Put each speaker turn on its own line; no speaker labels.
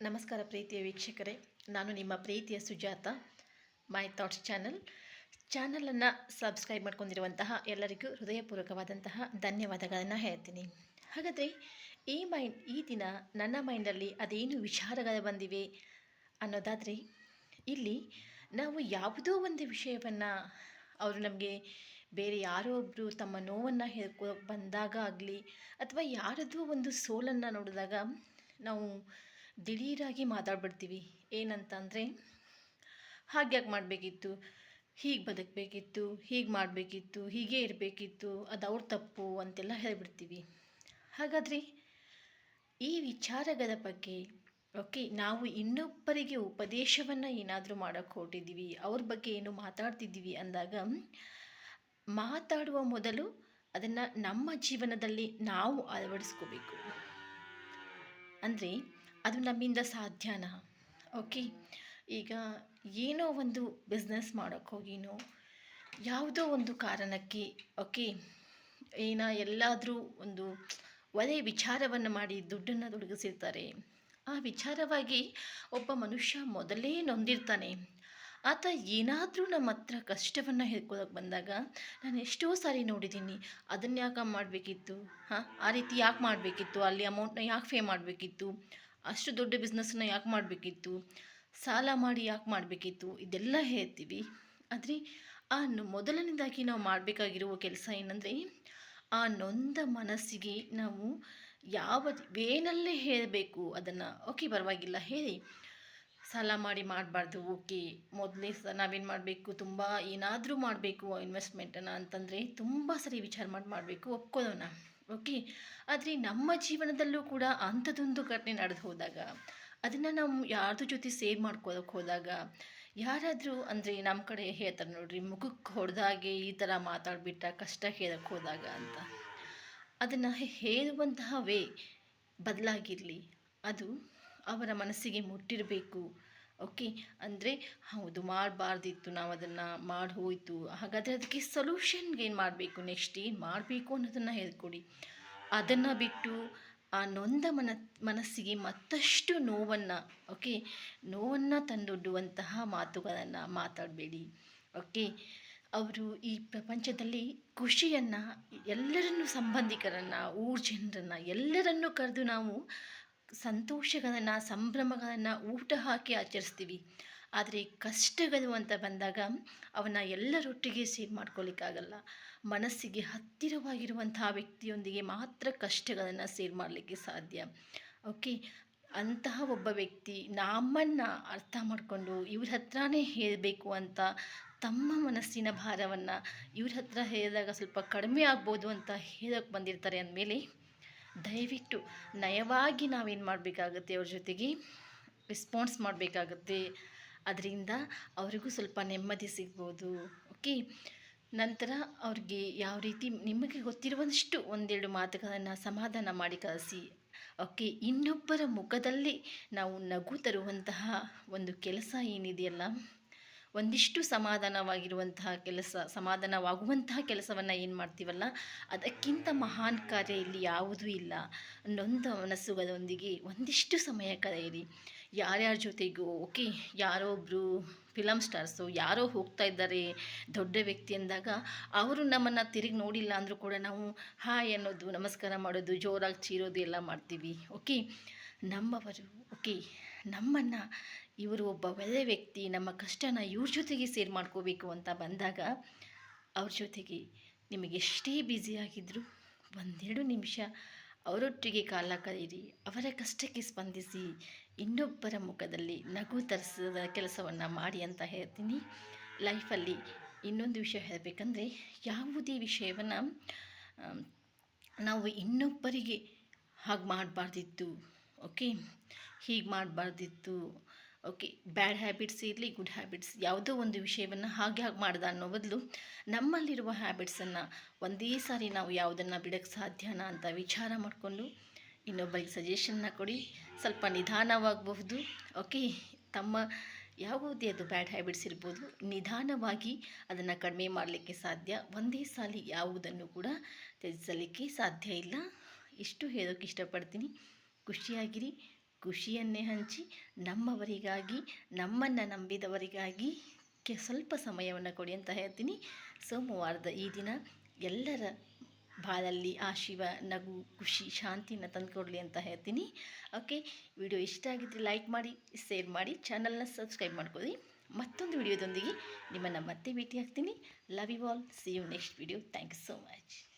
ನಮಸ್ಕಾರ ಪ್ರೀತಿಯ ವೀಕ್ಷಕರೇ, ನಾನು ನಿಮ್ಮ ಪ್ರೀತಿಯ ಸುಜಾತ. ಮೈ ಥಾಟ್ಸ್ ಚಾನಲನ್ನು ಸಬ್ಸ್ಕ್ರೈಬ್ ಮಾಡ್ಕೊಂಡಿರುವಂತಹ ಎಲ್ಲರಿಗೂ ಹೃದಯಪೂರ್ವಕವಾದಂತಹ ಧನ್ಯವಾದಗಳನ್ನು ಹೇಳ್ತೀನಿ. ಹಾಗಾದರೆ ಈ ದಿನ ನನ್ನ ಮೈಂಡಲ್ಲಿ ಅದೇನು ವಿಚಾರಗಳು ಬಂದಿವೆ ಅನ್ನೋದಾದರೆ, ಇಲ್ಲಿ ನಾವು ಯಾವುದೋ ಒಂದು ವಿಷಯವನ್ನು ಅವರು ನಮಗೆ ಬೇರೆ ಯಾರೋ ಒಬ್ಬರು ತಮ್ಮ ನೋವನ್ನು ಹೇಳ್ಕೊಳಕ್ಕೆ ಬಂದಾಗ ಆಗಲಿ, ಅಥವಾ ಯಾರದೋ ಒಂದು ಸೋಲನ್ನು ನೋಡಿದಾಗ ನಾವು ದಿಢೀರಾಗಿ ಮಾತಾಡ್ಬಿಡ್ತೀವಿ. ಏನಂತಂದರೆ, ಹಾಗ್ಯಾಕೆ ಮಾಡಬೇಕಿತ್ತು, ಹೀಗೆ ಬದುಕಬೇಕಿತ್ತು, ಹೀಗೆ ಮಾಡಬೇಕಿತ್ತು, ಹೀಗೆ ಇರಬೇಕಿತ್ತು, ಅದು ಅವ್ರ ತಪ್ಪು ಅಂತೆಲ್ಲ ಹೇಳಿಬಿಡ್ತೀವಿ. ಹಾಗಾದರೆ ಈ ವಿಚಾರಗಳ ಬಗ್ಗೆ ನಾವು ಇನ್ನೊಬ್ಬರಿಗೆ ಉಪದೇಶವನ್ನು ಏನಾದರೂ ಮಾಡೋಕ್ಕೆ ಹೊರಟಿದ್ದೀವಿ, ಅವ್ರ ಬಗ್ಗೆ ಏನು ಮಾತಾಡ್ತಿದ್ದೀವಿ ಅಂದಾಗ, ಮಾತಾಡುವ ಮೊದಲು ಅದನ್ನು ನಮ್ಮ ಜೀವನದಲ್ಲಿ ನಾವು ಅಳವಡಿಸ್ಕೋಬೇಕು. ಅಂದರೆ ಅದು ನಮ್ಮಿಂದ ಸಾಧ್ಯನಾ? ಈಗ ಏನೋ ಒಂದು ಬಿಸ್ನೆಸ್ ಮಾಡೋಕ್ಕೆ ಹೋಗಿನೋ, ಯಾವುದೋ ಒಂದು ಕಾರಣಕ್ಕೆ ಎಲ್ಲಾದರೂ ಒಂದು ಒಳ್ಳೆಯ ವಿಚಾರವನ್ನು ಮಾಡಿ ದುಡ್ಡನ್ನು ತೊಡಗಿಸಿರ್ತಾರೆ. ಆ ವಿಚಾರವಾಗಿ ಒಬ್ಬ ಮನುಷ್ಯ ಮೊದಲೇ ನೊಂದಿರ್ತಾನೆ. ಆತ ಏನಾದರೂ ನಮ್ಮ ಹತ್ರ ಕಷ್ಟವನ್ನು ಹೇಳ್ಕೊಳ್ಳೋಕೆ ಬಂದಾಗ, ನಾನು ಎಷ್ಟೋ ಸಾರಿ ನೋಡಿದ್ದೀನಿ, ಅದನ್ನು ಯಾಕೆ ಮಾಡಬೇಕಿತ್ತು, ಆ ರೀತಿ ಯಾಕೆ ಮಾಡಬೇಕಿತ್ತು, ಅಲ್ಲಿ ಅಮೌಂಟ್ನ ಯಾಕೆ ಪೇ ಮಾಡಬೇಕಿತ್ತು, ಅಷ್ಟು ದೊಡ್ಡ ಬಿಸ್ನೆಸ್ಸನ್ನು ಯಾಕೆ ಮಾಡಬೇಕಿತ್ತು, ಸಾಲ ಮಾಡಿ ಯಾಕೆ ಮಾಡಬೇಕಿತ್ತು, ಇದೆಲ್ಲ ಹೇಳ್ತೀವಿ. ಆದರೆ ಮೊದಲನೇದಾಗಿ ನಾವು ಮಾಡಬೇಕಾಗಿರುವ ಕೆಲಸ ಏನಂದರೆ, ಆ ನೊಂದ ಮನಸ್ಸಿಗೆ ನಾವು ಯಾವ ವೇನಲ್ಲೇ ಹೇಳಬೇಕು ಅದನ್ನು. ಪರವಾಗಿಲ್ಲ ಹೇಳಿ, ಸಾಲ ಮಾಡಿ ಮಾಡಬಾರ್ದು. ಮೊದಲೇ ನಾವೇನು ಮಾಡಬೇಕು, ತುಂಬ ಏನಾದರೂ ಮಾಡಬೇಕು ಇನ್ವೆಸ್ಟ್ಮೆಂಟನ್ನು ಅಂತಂದರೆ ತುಂಬ ಸರಿ ವಿಚಾರ ಮಾಡಬೇಕು, ಒಪ್ಕೊಳ್ಳೋಣ. ಆದರೆ ನಮ್ಮ ಜೀವನದಲ್ಲೂ ಕೂಡ ಅಂಥದ್ದೊಂದು ಘಟನೆ ನಡೆದು ಹೋದಾಗ, ಅದನ್ನು ನಾವು ಯಾರ್ದ್ರ ಜೊತೆ ಸೇರ್ ಮಾಡ್ಕೊಳ್ಳೋಕೆ ಹೋದಾಗ, ಯಾರಾದರೂ ಅಂದರೆ ನಮ್ಮ ಕಡೆ ಹೇಳ್ತಾರೆ ನೋಡ್ರಿ, ಮುಖಕ್ಕೆ ಹೊಡೆದಾಗೆ ಈ ಥರ ಮಾತಾಡಿಬಿಟ್ಟ ಕಷ್ಟ ಹೇಳಕ್ಕೆ ಹೋದಾಗ ಅಂತ. ಅದನ್ನು ಹೇಳುವಂತಹ ವೇ ಬದಲಾಗಿರಲಿ, ಅದು ಅವರ ಮನಸ್ಸಿಗೆ ಮುಟ್ಟಿರಬೇಕು. ಅಂದರೆ ಹೌದು, ಮಾಡಬಾರ್ದಿತ್ತು, ನಾವು ಅದನ್ನು ಮಾಡಿ ಹೋಯಿತು, ಹಾಗಾದರೆ ಅದಕ್ಕೆ ಸೊಲ್ಯೂಷನ್ಗೆ ಏನು ಮಾಡಬೇಕು, ನೆಕ್ಸ್ಟ್ ಏನು ಮಾಡಬೇಕು ಅನ್ನೋದನ್ನು ಹೇಳ್ಕೊಡಿ. ಅದನ್ನು ಬಿಟ್ಟು ಆ ನೊಂದ ಮನಸ್ಸಿಗೆ ಮತ್ತಷ್ಟು ನೋವನ್ನು ತಂದೊಡ್ಡುವಂತಹ ಮಾತುಗಳನ್ನು ಮಾತಾಡಬೇಡಿ. ಅವರು ಈ ಪ್ರಪಂಚದಲ್ಲಿ ಖುಷಿಯನ್ನು, ಎಲ್ಲರನ್ನು, ಸಂಬಂಧಿಕರನ್ನು, ಊರ ಜನರನ್ನು ಎಲ್ಲರನ್ನೂ ಕರೆದು ನಾವು ಸಂತೋಷಗಳನ್ನು, ಸಂಭ್ರಮಗಳನ್ನು ಊಟ ಹಾಕಿ ಆಚರಿಸ್ತೀವಿ. ಆದರೆ ಕಷ್ಟಗಳು ಅಂತ ಬಂದಾಗ ಅವನ್ನ ಎಲ್ಲರೊಟ್ಟಿಗೆ ಸೇರ್ ಮಾಡ್ಕೊಳ್ಳಿಕ್ಕಾಗಲ್ಲ. ಮನಸ್ಸಿಗೆ ಹತ್ತಿರವಾಗಿರುವಂತಹ ವ್ಯಕ್ತಿಯೊಂದಿಗೆ ಮಾತ್ರ ಕಷ್ಟಗಳನ್ನು ಸೇರ್ ಮಾಡಲಿಕ್ಕೆ ಸಾಧ್ಯ. ಅಂತಹ ಒಬ್ಬ ವ್ಯಕ್ತಿ ನಮ್ಮನ್ನು ಅರ್ಥ ಮಾಡಿಕೊಂಡು ಇವ್ರ ಹತ್ರನೇ ಹೇಳಬೇಕು ಅಂತ ತಮ್ಮ ಮನಸ್ಸಿನ ಭಾರವನ್ನು ಇವ್ರ ಹತ್ರ ಹೇಳಿದಾಗ ಸ್ವಲ್ಪ ಕಡಿಮೆ ಆಗ್ಬೋದು ಅಂತ ಹೇಳೋಕ್ಕೆ ಬಂದಿರ್ತಾರೆ ಅಂದಮೇಲೆ, ದಯವಿಟ್ಟು ನಯವಾಗಿ ನಾವೇನು ಮಾಡಬೇಕಾಗತ್ತೆ, ಅವ್ರ ಜೊತೆಗೆ ರೆಸ್ಪಾನ್ಸ್ ಮಾಡಬೇಕಾಗತ್ತೆ. ಅದರಿಂದ ಅವರಿಗೂ ಸ್ವಲ್ಪ ನೆಮ್ಮದಿ ಸಿಗ್ಬೋದು. ನಂತರ ಅವ್ರಿಗೆ ಯಾವ ರೀತಿ ನಿಮಗೆ ಗೊತ್ತಿರುವಷ್ಟು ಒಂದೆರಡು ಮಾತುಗಳನ್ನು ಸಮಾಧಾನ ಮಾಡಿ ಕಳಿಸಿ. ಇನ್ನೊಬ್ಬರ ಮುಖದಲ್ಲಿ ನಾವು ನಗು ತರುವಂತಹ ಒಂದು ಕೆಲಸ ಏನಿದೆಯಲ್ಲ, ಒಂದಿಷ್ಟು ಸಮಾಧಾನವಾಗುವಂತಹ ಕೆಲಸವನ್ನು ಏನು ಮಾಡ್ತೀವಲ್ಲ, ಅದಕ್ಕಿಂತ ಮಹಾನ್ ಕಾರ್ಯ ಇಲ್ಲಿ ಯಾವುದೂ ಇಲ್ಲ. ನೊಂದ ಮನಸ್ಸುಗಳೊಂದಿಗೆ ಒಂದಿಷ್ಟು ಸಮಯ ಕಳೆಯಿರಿ. ಯಾರ್ಯಾರ ಜೊತೆಗೂ ಯಾರೋ ಒಬ್ಬರು ಫಿಲಮ್ ಸ್ಟಾರ್ಸು ಯಾರೋ ಹೋಗ್ತಾ ಇದ್ದಾರೆ ದೊಡ್ಡ ವ್ಯಕ್ತಿ ಅಂದಾಗ, ಅವರು ನಮ್ಮನ್ನು ತಿರುಗಿ ನೋಡಿಲ್ಲ ಅಂದರೂ ಕೂಡ ನಾವು ಹಾಯ್ ಅನ್ನೋದು, ನಮಸ್ಕಾರ ಮಾಡೋದು, ಜೋರಾಗಿ ಚೀರೋದು ಎಲ್ಲ ಮಾಡ್ತೀವಿ. ನಮ್ಮವರು ನಮ್ಮನ್ನು ಇವರು ಒಬ್ಬ ಒಳ್ಳೆಯ ವ್ಯಕ್ತಿ, ನಮ್ಮ ಕಷ್ಟನ ಇವ್ರ ಜೊತೆಗೆ ಸೇರ್ ಮಾಡ್ಕೋಬೇಕು ಅಂತ ಬಂದಾಗ, ಅವ್ರ ಜೊತೆಗೆ ನಿಮಗೆ ಎಷ್ಟೇ ಬ್ಯುಸಿಯಾಗಿದ್ದರೂ ಒಂದೆರಡು ನಿಮಿಷ ಅವರೊಟ್ಟಿಗೆ ಕಾಲ ಕಳೆಯಿರಿ. ಅವರ ಕಷ್ಟಕ್ಕೆ ಸ್ಪಂದಿಸಿ, ಇನ್ನೊಬ್ಬರ ಮುಖದಲ್ಲಿ ನಗು ತರಿಸಿದ ಕೆಲಸವನ್ನು ಮಾಡಿ ಅಂತ ಹೇಳ್ತೀನಿ. ಲೈಫಲ್ಲಿ ಇನ್ನೊಂದು ವಿಷಯ ಹೇಳಬೇಕಂದ್ರೆ, ಯಾವುದೇ ವಿಷಯವನ್ನು ನಾವು ಇನ್ನೊಬ್ಬರಿಗೆ ಹಾಗೆ ಮಾಡಬಾರ್ದಿತ್ತು, ಹೀಗೆ ಮಾಡಬಾರ್ದಿತ್ತು, ಬ್ಯಾಡ್ ಹ್ಯಾಬಿಟ್ಸ್ ಇರಲಿ, ಗುಡ್ ಹ್ಯಾಬಿಟ್ಸ್, ಯಾವುದೋ ಒಂದು ವಿಷಯವನ್ನು ಹಾಗೆ ಮಾಡ್ದೆ ಅನ್ನೋ ಬದಲು, ನಮ್ಮಲ್ಲಿರುವ ಹ್ಯಾಬಿಟ್ಸನ್ನು ಒಂದೇ ಸಾರಿ ನಾವು ಯಾವುದನ್ನು ಬಿಡೋಕ್ಕೆ ಸಾಧ್ಯನಾ ಅಂತ ವಿಚಾರ ಮಾಡಿಕೊಂಡು ಇನ್ನೊಬ್ಬರಿಗೆ ಸಜೆಷನ್ನ ಕೊಡಿ. ಸ್ವಲ್ಪ ನಿಧಾನವಾಗಬಹುದು. ತಮ್ಮ ಯಾವುದೇ ಅದು ಬ್ಯಾಡ್ ಹ್ಯಾಬಿಟ್ಸ್ ಇರ್ಬೋದು, ನಿಧಾನವಾಗಿ ಅದನ್ನು ಕಡಿಮೆ ಮಾಡಲಿಕ್ಕೆ ಸಾಧ್ಯ. ಒಂದೇ ಸಾರಿ ಯಾವುದನ್ನು ಕೂಡ ತ್ಯಜಿಸಲಿಕ್ಕೆ ಸಾಧ್ಯ ಇಲ್ಲ. ಇಷ್ಟು ಹೇಳೋಕ್ಕೆ ಇಷ್ಟಪಡ್ತೀನಿ. ಖುಷಿಯಾಗಿರಿ. ಖುಷಿಯನ್ನೇ ಹಂಚಿ ನಮ್ಮವರಿಗಾಗಿ ನಮ್ಮನ್ನು ನಂಬಿದವರಿಗಾಗಿ ಸ್ವಲ್ಪ ಸಮಯವನ್ನು ಕೊಡಿ ಅಂತ ಹೇಳ್ತೀನಿ. ಸೋಮವಾರದ ಈ ದಿನ ಎಲ್ಲರ ಬಾಳಲ್ಲಿ ಆ ಶಿವ ನಗು ಖುಷಿ ಶಾಂತಿನ ತಂದುಕೊಡ್ಲಿ ಅಂತ ಹೇಳ್ತೀನಿ. ಓಕೆ, ವಿಡಿಯೋ ಇಷ್ಟ ಆಗಿದ್ದರೆ ಲೈಕ್ ಮಾಡಿ, ಶೇರ್ ಮಾಡಿ, ಚಾನಲ್ನ ಸಬ್ಸ್ಕ್ರೈಬ್ ಮಾಡ್ಕೊಳ್ಳಿ. ಮತ್ತೊಂದು ವಿಡಿಯೋದೊಂದಿಗೆ ನಿಮ್ಮನ್ನು ಮತ್ತೆ ಭೇಟಿ ಆಗ್ತೀನಿ. Love you all. See you next video. Thank you so much.